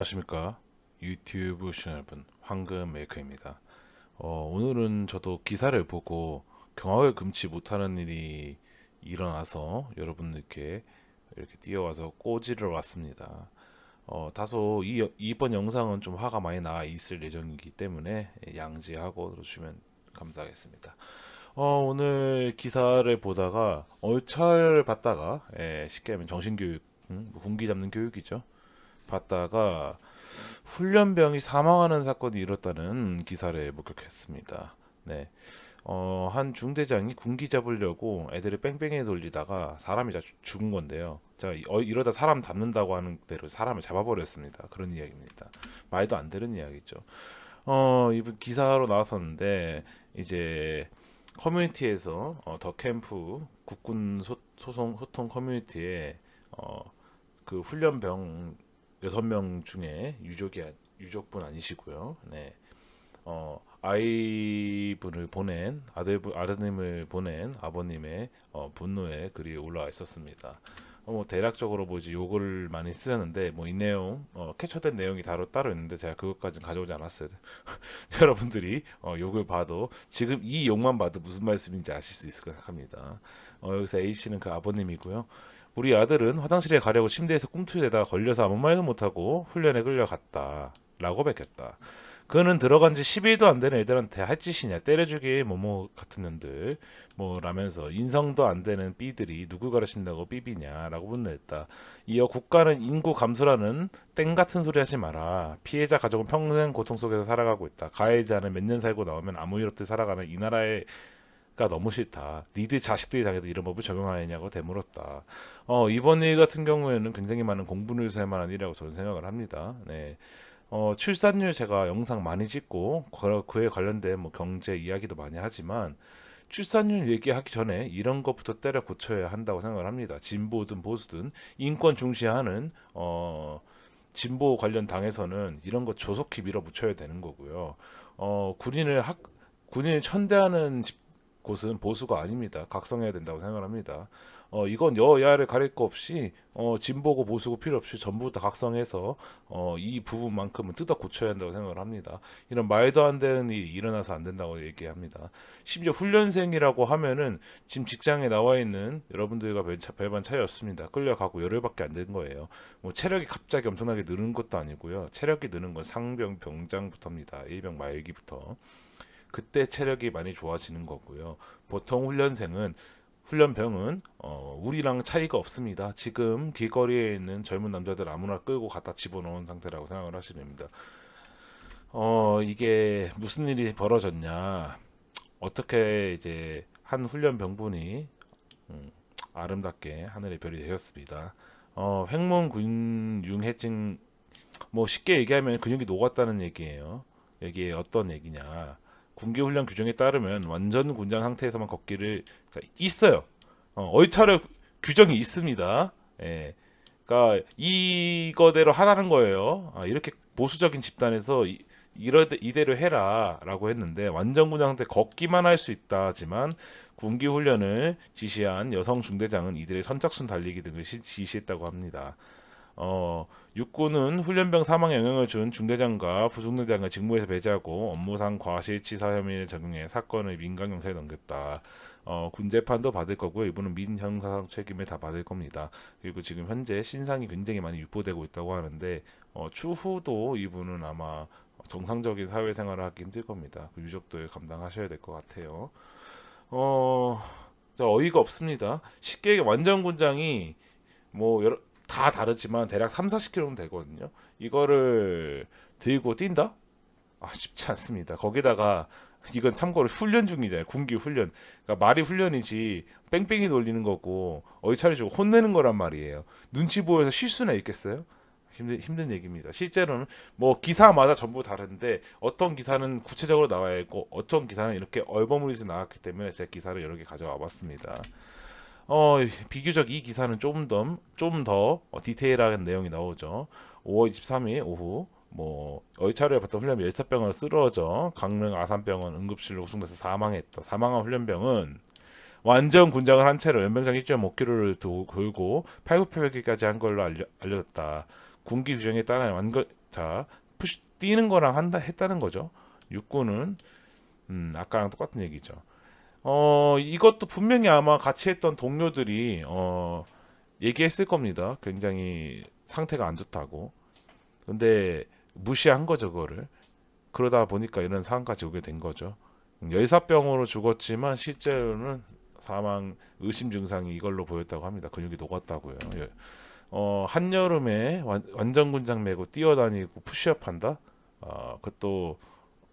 안녕하십니까 유튜브 시청자 여러분, 황금 메이커입니다. 오늘은 저도 기사를 보고 경악을 금치 못하는 일이 일어나서 여러분들께 이렇게 뛰어와서 꼬지를 왔습니다. 다소 이번 영상은 좀 화가 많이 나 있을 예정이기 때문에 양지하고 들어주시면 감사하겠습니다. 오늘 기사를 보다가 얼차를 받다가, 쉽게 하면 정신교육, 군기 잡는 교육이죠. 받다가 훈련병이 사망하는 사건이 일었다는 기사를 목격했습니다. 네. 한 중대장이 군기 잡으려고 애들을 뺑뺑이 돌리다가 사람이 다 죽은 건데요. 자, 이러다 사람 잡는다고 하는 대로 사람을 잡아버렸습니다. 그런 이야기입니다. 말도 안 되는 이야기죠. 이번 기사로 나왔었는데, 이제 커뮤니티에서, 더 캠프 국군 소통 커뮤니티에, 그 훈련병 6명 중에 유족분 아니시고요. 네. 아이분을 보낸 아드님을 보낸 아버님의 분노의 글이 올라와 있었습니다. 뭐 대략적으로 뭐 이제 욕을 많이 쓰셨는데, 뭐 이 내용, 캡처된 내용이 따로 있는데 제가 그것까지는 가져오지 않았어요. 여러분들이 욕을 봐도, 지금 이 욕만 봐도 무슨 말씀인지 아실 수 있을 것 생각합니다. 여기서 A 씨는 그 아버님이고요. 우리 아들은 화장실에 가려고 침대에서 꿈틀대다가 걸려서 아무 말도 못하고 훈련에 끌려갔다 라고 밝혔다. 그는 들어간 지 10일도 안 되는 애들한테 할 짓이냐, 때려주기 뭐뭐 같은 년들 뭐 라면서 인성도 안 되는 B들이 누구 가르친다고 삐비냐라고 분노했다. 이어 국가는 인구 감소라는 땡 같은 소리 하지 마라. 피해자 가족은 평생 고통 속에서 살아가고 있다. 가해자는 몇 년 살고 나오면 아무 일 없이 살아가는 이 나라의 가 너무 싫다. 니들 자식들이 당해도 이런 법을 적용하느냐고 되물었다. 이번 일 같은 경우에는 굉장히 많은 공분을 살 만한 일이라고 저는 생각을 합니다. 네. 출산율 제가 영상 많이 찍고 그에 관련된 뭐 경제 이야기도 많이 하지만, 출산율 얘기하기 전에 이런 것부터 때려 고쳐야 한다고 생각을 합니다. 진보든 보수든 인권 중시하는 진보 관련 당에서는 이런 거 조속히 밀어붙여야 되는 거고요. 군인을 천대하는 곳은 보수가 아닙니다. 각성해야 된다고 생각을 합니다. 이건 여야를 가릴 거 없이, 진보고 보수고 필요 없이 전부 다 각성해서, 이 부분만큼은 뜯어 고쳐야 한다고 생각을 합니다. 이런 말도 안 되는 일이 일어나서 안 된다고 얘기합니다. 심지어 훈련생이라고 하면은 지금 직장에 나와 있는 여러분들과 별반 차이 없습니다. 끌려가고 열흘밖에 안 된 거예요. 뭐 체력이 갑자기 엄청나게 느는 것도 아니고요. 체력이 느는 건 상병 병장부터입니다. 일병 말기부터. 그때 체력이 많이 좋아지는 거고요. 보통 훈련병은 우리랑 차이가 없습니다. 지금 길거리에 있는 젊은 남자들 아무나 끌고 갖다 집어넣은 상태라고 생각을 하시면 됩니다. 이게 무슨 일이 벌어졌냐? 어떻게 이제 한 훈련병분이 아름답게 하늘의 별이 되셨습니다. 횡문 근융해증, 뭐 쉽게 얘기하면 근육이 녹았다는 얘기예요. 이게 어떤 얘기냐? 군기 훈련 규정에 따르면 완전 군장 상태에서만 걷기를, 있어요. 얼차려 규정이 있습니다. 예. 그러니까 이거대로 하라는 거예요. 이렇게 보수적인 집단에서 이대로 해라라고 했는데, 완전 군장 상태 걷기만 할 수 있다지만 군기 훈련을 지시한 여성 중대장은 이들의 선착순 달리기 등을 지시했다고 합니다. 육군은 훈련병 사망에 영향을 준 중대장과 부중대장을 직무에서 배제하고 업무상 과실치사 혐의를 적용해 사건을 민간경찰에 넘겼다. 군 재판도 받을 거고요. 이분은 민형사상 책임을 다 받을 겁니다. 그리고 지금 현재 신상이 굉장히 많이 유포되고 있다고 하는데, 추후도 이분은 아마 정상적인 사회생활을 하기 힘들 겁니다. 그 유족들 감당하셔야 될 것 같아요. 어, 어이가 없습니다. 쉽게 얘기해 완전 군장이 뭐 다 다르지만 대략 3, 40kg는 되거든요. 이거를 들고 뛴다? 쉽지 않습니다. 거기다가 이건 참고로 훈련 중이잖아요. 군기 훈련. 그러니까 말이 훈련이지 뺑뺑이 돌리는 거고 얼차려 주고 혼내는 거란 말이에요. 눈치 보여서 실수나 있겠어요? 힘든 얘기입니다. 실제로는 뭐 기사마다 전부 다른데, 어떤 기사는 구체적으로 나와야 했고 어떤 기사는 이렇게 얼버무리서 나왔기 때문에 제가 기사를 여러 개 가져와 봤습니다. 비교적 이 기사는 좀 더 디테일한 내용이 나오죠. 5월 23일 오후, 뭐 얼차려에 봤던 훈련병 13병을 쓰러져 강릉 아산병원 응급실로 후송돼서 사망했다. 사망한 훈련병은 완전 군장을 한 채로 연병장 1.5km를 돌고 팔굽혀펴기까지 한 걸로 알려졌다. 군기 규정에 따라 자, 푸시 뛰는 거랑 했다는 거죠. 육군은 아까랑 똑같은 얘기죠. 이것도 분명히 아마 같이 했던 동료들이 얘기했을 겁니다. 굉장히 상태가 안 좋다고. 근데 무시한 거죠, 그거를. 그러다 보니까 이런 상황까지 오게 된 거죠. 열사병으로 죽었지만 실제로는 사망 의심 증상이 이걸로 보였다고 합니다. 근육이 녹았다고요. 한여름에 완전 군장 메고 뛰어다니고 푸시업 한다. 그것도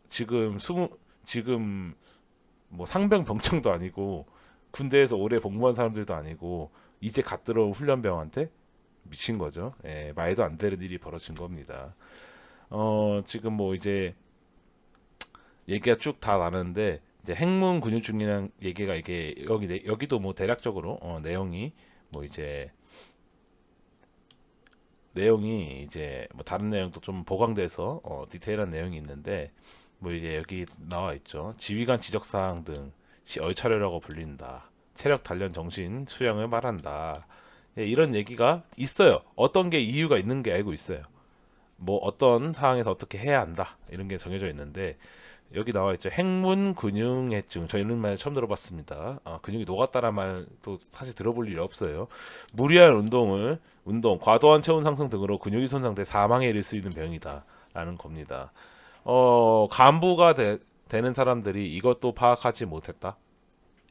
지금 뭐 상병 병장도 아니고 군대에서 오래 복무한 사람들도 아니고 이제 갓 들어온 훈련병한테 미친 거죠. 예, 말도 안 되는 일이 벌어진 겁니다. 지금 뭐 이제 얘기가 쭉 다 나는데 이제 핵문 근육중이랑 얘기가 이게 여기도 뭐 대략적으로 내용이 이제 뭐 다른 내용도 좀 보강돼서 디테일한 내용이 있는데 뭐 이제 여기 나와 있죠. 지휘관 지적 사항 등 얼차려라고 불린다. 체력 단련 정신 수양을 말한다. 예, 이런 얘기가 있어요. 어떤 게 이유가 있는 게 알고 있어요. 뭐 어떤 상황에서 어떻게 해야 한다 이런 게 정해져 있는데 여기 나와 있죠. 핵문 근육해증. 저 이런 말 처음 들어봤습니다. 근육이 녹았다는 말도 사실 들어볼 일이 없어요. 무리한 과도한 체온 상승 등으로 근육이 손상돼 사망에 이를 수 있는 병이다라는 겁니다. 간부가 되는 사람들이 이것도 파악하지 못했다.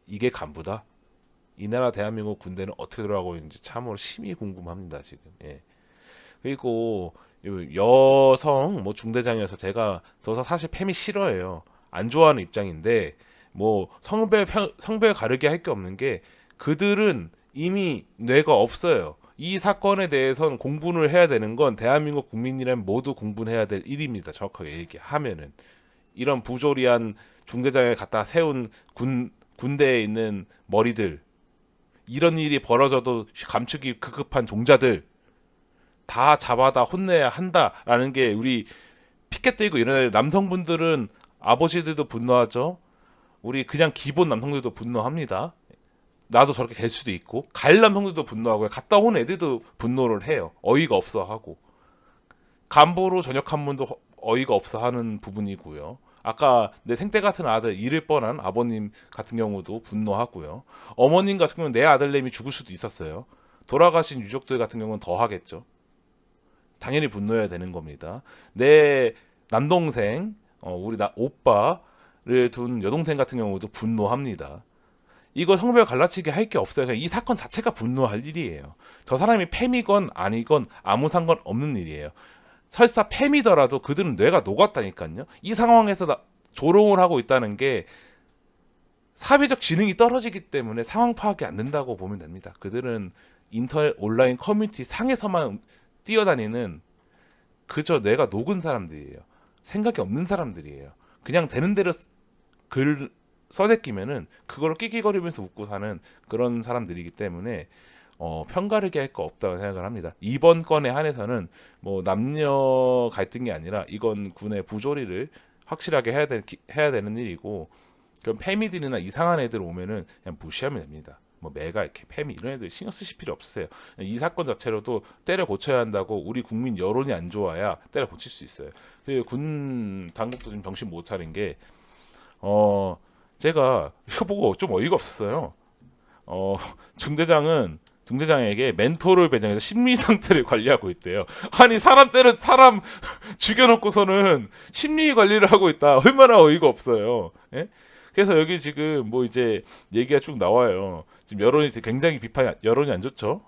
이게 간부다. 이 나라 대한민국 군대는 어떻게 돌아가고 있는지 참으로 심히 궁금합니다 지금. 예. 그리고 여성 뭐 중대장이어서 저 사실 팸이 싫어해요. 안 좋아하는 입장인데 뭐 성별 가르게 할 게 없는 게 그들은 이미 뇌가 없어요. 이 사건에 대해서는 공분을 해야 되는 건 대한민국 국민이라면 모두 공분해야 될 일입니다. 정확하게 얘기하면은 이런 부조리한 중대장에 갖다 세운 군대에 있는 머리들 이런 일이 벌어져도 감추기 급급한 종자들 다 잡아다 혼내야 한다라는 게 우리 피켓 들고 이런 남성분들은 아버지들도 분노하죠. 우리 그냥 기본 남성들도 분노합니다. 나도 저렇게 될 수도 있고 갈 남성들도 분노하고요. 갔다 온 애들도 분노를 해요. 어이가 없어 하고 간부로 전역한 분도 어이가 없어 하는 부분이고요. 아까 내 생태 같은 아들 잃을 뻔한 아버님 같은 경우도 분노하고요. 어머님 같은 경우는 내 아들내미 죽을 수도 있었어요. 돌아가신 유족들 같은 경우는 더 하겠죠. 당연히 분노해야 되는 겁니다. 내 남동생, 우리 오빠를 둔 여동생 같은 경우도 분노합니다. 이거 성별 갈라치기 할 게 없어요. 그냥 이 사건 자체가 분노할 일이에요. 저 사람이 팸이건 아니건 아무 상관 없는 일이에요. 설사 팸이더라도 그들은 뇌가 녹았다니까요. 이 상황에서 조롱을 하고 있다는 게 사회적 지능이 떨어지기 때문에 상황 파악이 안 된다고 보면 됩니다. 그들은 인터넷 온라인 커뮤니티 상에서만 뛰어다니는 그저 뇌가 녹은 사람들이에요. 생각이 없는 사람들이에요. 그냥 되는 대로 글 써대끼면은 그걸 낄낄거리면서 웃고 사는 그런 사람들이기 때문에 편가르기 할 거 없다고 생각을 합니다. 이번 건에 한해서는 뭐 남녀 갈등이 아니라 이건 군의 부조리를 확실하게 해야 되는 일이고 그럼 패미들이나 이상한 애들 오면은 그냥 무시하면 됩니다. 뭐 매가 이렇게 패미 이런 애들 신경 쓰실 필요 없으세요. 이 사건 자체로도 때려 고쳐야 한다고 우리 국민 여론이 안 좋아야 때려 고칠 수 있어요. 군 당국도 지금 정신 못 차린 게 제가 이거 보고 좀 어이가 없었어요. 중대장에게 멘토를 배정해서 심리 상태를 관리하고 있대요. 아니 사람 죽여놓고서는 심리 관리를 하고 있다. 얼마나 어이가 없어요. 예? 그래서 여기 지금 뭐 이제 얘기가 쭉 나와요. 지금 굉장히 여론이 안 좋죠.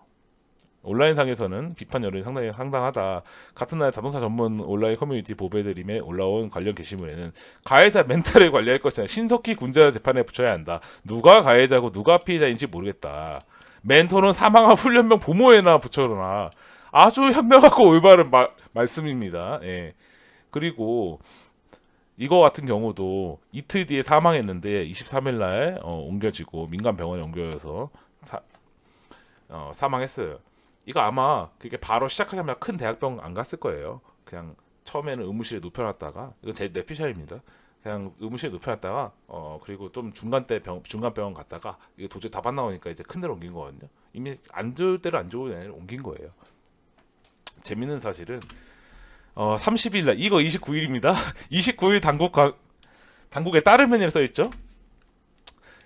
온라인상에서는 비판 여론이 상당히 상당하다. 같은 날 자동차 전문 온라인 커뮤니티 보배드림에 올라온 관련 게시물에는 가해자 멘탈을 관리할 것이냐 신속히 군자 재판에 붙여야 한다. 누가 가해자고 누가 피해자인지 모르겠다. 멘토는 사망한 훈련병 부모에나 붙여놔. 아주 현명하고 올바른 말씀입니다. 예. 그리고 이거 같은 경우도 이틀 뒤에 사망했는데 23일 날 옮겨지고 민간 병원에 옮겨져서 사망했어요. 이거 아마 그게 바로 시작하자마자 큰 대학병 안 갔을 거예요. 그냥 처음에는 의무실에 눕혀놨다가 이건 제 뇌피셜입니다. 그냥 의무실에 눕혀놨다가 그리고 좀 중간 병원 갔다가 이게 도저히 답 안 나오니까 이제 큰 데로 옮긴 거거든요. 이미 안 좋을 대로 안 좋은 애를 옮긴 거예요. 재밌는 사실은 30일 날 이거 29일입니다. 29일 당국에 따르면이라 써 있죠.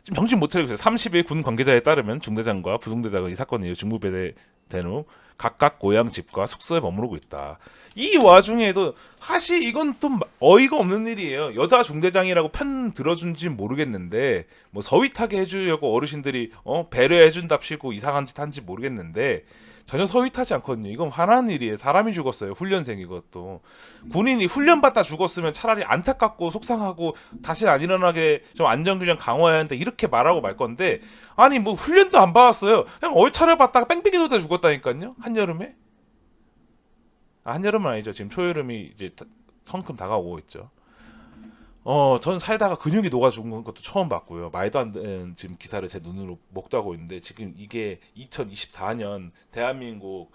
지금 정신 못 차리고 있어요. 30일 군 관계자에 따르면 중대장과 부중대장은 이 사건 이후 직무배제된 후 각각 고향 집과 숙소에 머무르고 있다. 이 와중에도 사실 이건 좀 어이가 없는 일이에요. 여자 중대장이라고 편 들어준지 모르겠는데 뭐 서윗하게 해주려고 어르신들이 배려해준답시고 이상한 짓 한지 모르겠는데 전혀 서윗하지 않거든요. 이건 화나는 일이에요. 사람이 죽었어요. 훈련생 이것도. 군인이 훈련받다 죽었으면 차라리 안타깝고 속상하고 다시 안 일어나게 좀 안전규정 강화해야 하는데 이렇게 말하고 말 건데 아니 뭐 훈련도 안 받았어요. 그냥 얼차려 받다가 뺑뺑이 돌다 죽었다니까요. 한여름에. 한여름은 아니죠. 지금 초여름이 이제 성큼 다가오고 있죠. 전 살다가 근육이 녹아 죽은 것도 처음 봤고요. 말도 안 되는 지금 기사를 제 눈으로 목도하고 있는데 지금 이게 2024년 대한민국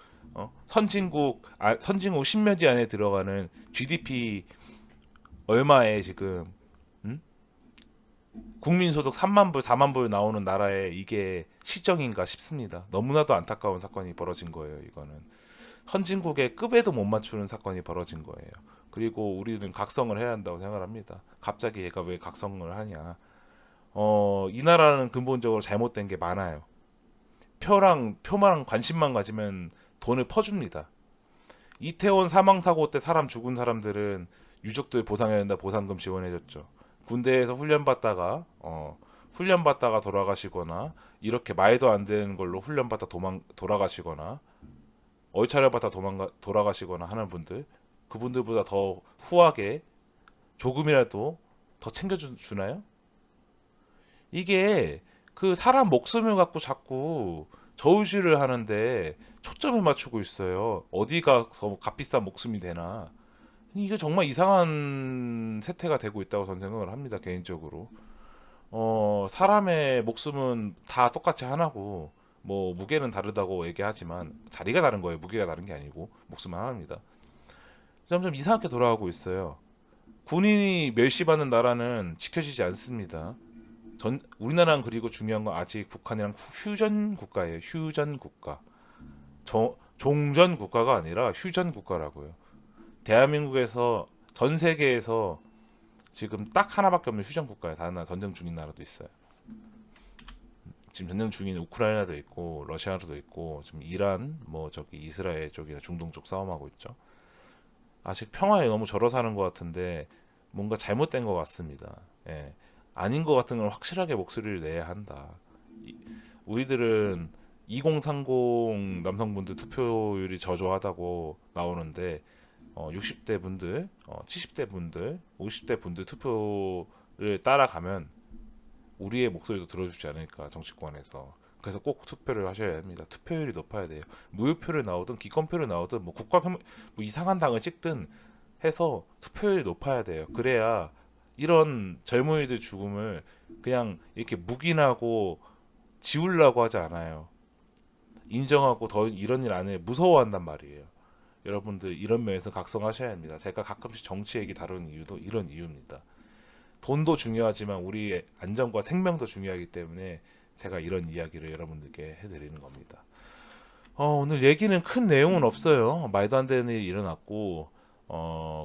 선진국 십몇 위 안에 들어가는 GDP 얼마에 지금 음? 국민소득 3만 불, 4만 불 나오는 나라에 이게 시정인가 싶습니다. 너무나도 안타까운 사건이 벌어진 거예요. 이거는 선진국의 급에도 못 맞추는 사건이 벌어진 거예요. 그리고 우리는 각성을 해야 한다고 생각을 합니다. 갑자기 얘가 왜 각성을 하냐? 이 나라는 근본적으로 잘못된 게 많아요. 표만 관심만 가지면 돈을 퍼줍니다. 이태원 사망 사고 때 사람 죽은 사람들은 유족들 보상해야 된다 보상금 지원해줬죠. 군대에서 훈련받다가 돌아가시거나 이렇게 말도 안 되는 걸로 훈련받다 돌아가시거나 얼차려받다 돌아가시거나 하는 분들 그분들보다 더 후하게 조금이라도 더 챙겨주나요? 이게 그 사람 목숨을 갖고 자꾸 저울질을 하는데 초점을 맞추고 있어요. 어디가 더 값비싼 목숨이 되나. 이게 정말 이상한 세태가 되고 있다고 저는 생각을 합니다. 개인적으로. 사람의 목숨은 다 똑같이 하나고 뭐 무게는 다르다고 얘기하지만 자리가 다른 거예요. 무게가 다른 게 아니고 목숨은 하나입니다. 점점 이상하게 돌아가고 있어요. 군인이 멸시받는 나라는 지켜지지 않습니다. 우리나라는 그리고 중요한 건 아직 북한이랑 휴전 국가예요. 휴전 국가. 종전 국가가 아니라 휴전 국가라고요. 대한민국에서 전 세계에서 지금 딱 하나밖에 없는 휴전 국가예요. 다른 나라 전쟁 중인 나라도 있어요. 지금 전쟁 중인 우크라이나도 있고 러시아도 있고 지금 이란 뭐 저기 이스라엘 쪽이나 중동 쪽 싸움하고 있죠. 아직 평화에 너무 절어 사는 것 같은데 뭔가 잘못된 것 같습니다. 예. 아닌 것 같은 건 확실하게 목소리를 내야 한다. 우리들은 2030 남성분들 투표율이 저조하다고 나오는데 60대 분들, 70대 분들, 50대 분들 투표를 따라가면 우리의 목소리도 들어주지 않을까 정치권에서. 그래서 꼭 투표를 하셔야 합니다. 투표율이 높아야 돼요. 무효표를 나오든 기권표를 나오든 뭐 뭐 이상한 당을 찍든 해서 투표율이 높아야 돼요. 그래야 이런 젊은이들 죽음을 그냥 이렇게 묵인하고 지우려고 하지 않아요. 인정하고 더 이런 일 안 해 무서워한단 말이에요. 여러분들 이런 면에서 각성하셔야 합니다. 제가 가끔씩 정치 얘기 다루는 이유도 이런 이유입니다. 돈도 중요하지만 우리의 안전과 생명도 중요하기 때문에 제가 이런 이야기를 여러분들께 해드리는 겁니다. 오늘 얘기는 큰 내용은 없어요. 말도 안 되는 일이 일어났고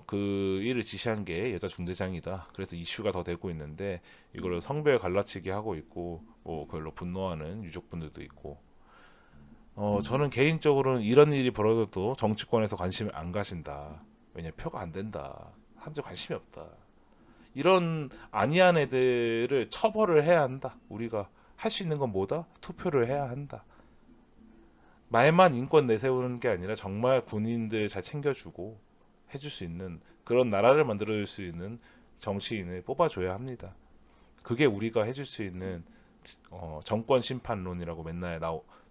그 일을 지시한 게 여자 중대장이다. 그래서 이슈가 더 되고 있는데 이걸로 성별 갈라치기 하고 있고 뭐 그걸로 분노하는 유족분들도 있고 저는 개인적으로는 이런 일이 벌어져도 정치권에서 관심을 안 가진다. 왜냐 표가 안 된다. 사람들 관심이 없다. 이런 아니한 애들을 처벌을 해야 한다. 우리가 할 수 있는 건 뭐다? 투표를 해야 한다. 말만 인권 내세우는 게 아니라 정말 군인들 잘 챙겨주고 해줄 수 있는 그런 나라를 만들어줄 수 있는 정치인을 뽑아줘야 합니다. 그게 우리가 해줄 수 있는 정권 심판론이라고 맨날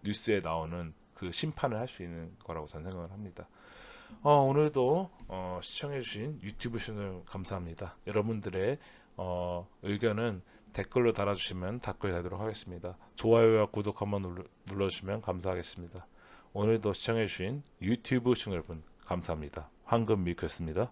뉴스에 나오는 그 심판을 할 수 있는 거라고 저는 생각을 합니다. 오늘도 시청해주신 유튜브 채널 감사합니다. 여러분들의 의견은 댓글로 달아주시면 답글 달도록 하겠습니다. 좋아요와 구독 한번 눌러주시면 감사하겠습니다. 오늘도 시청해주신 유튜브 시청자 여러분 감사합니다. 황금 밀크였습니다.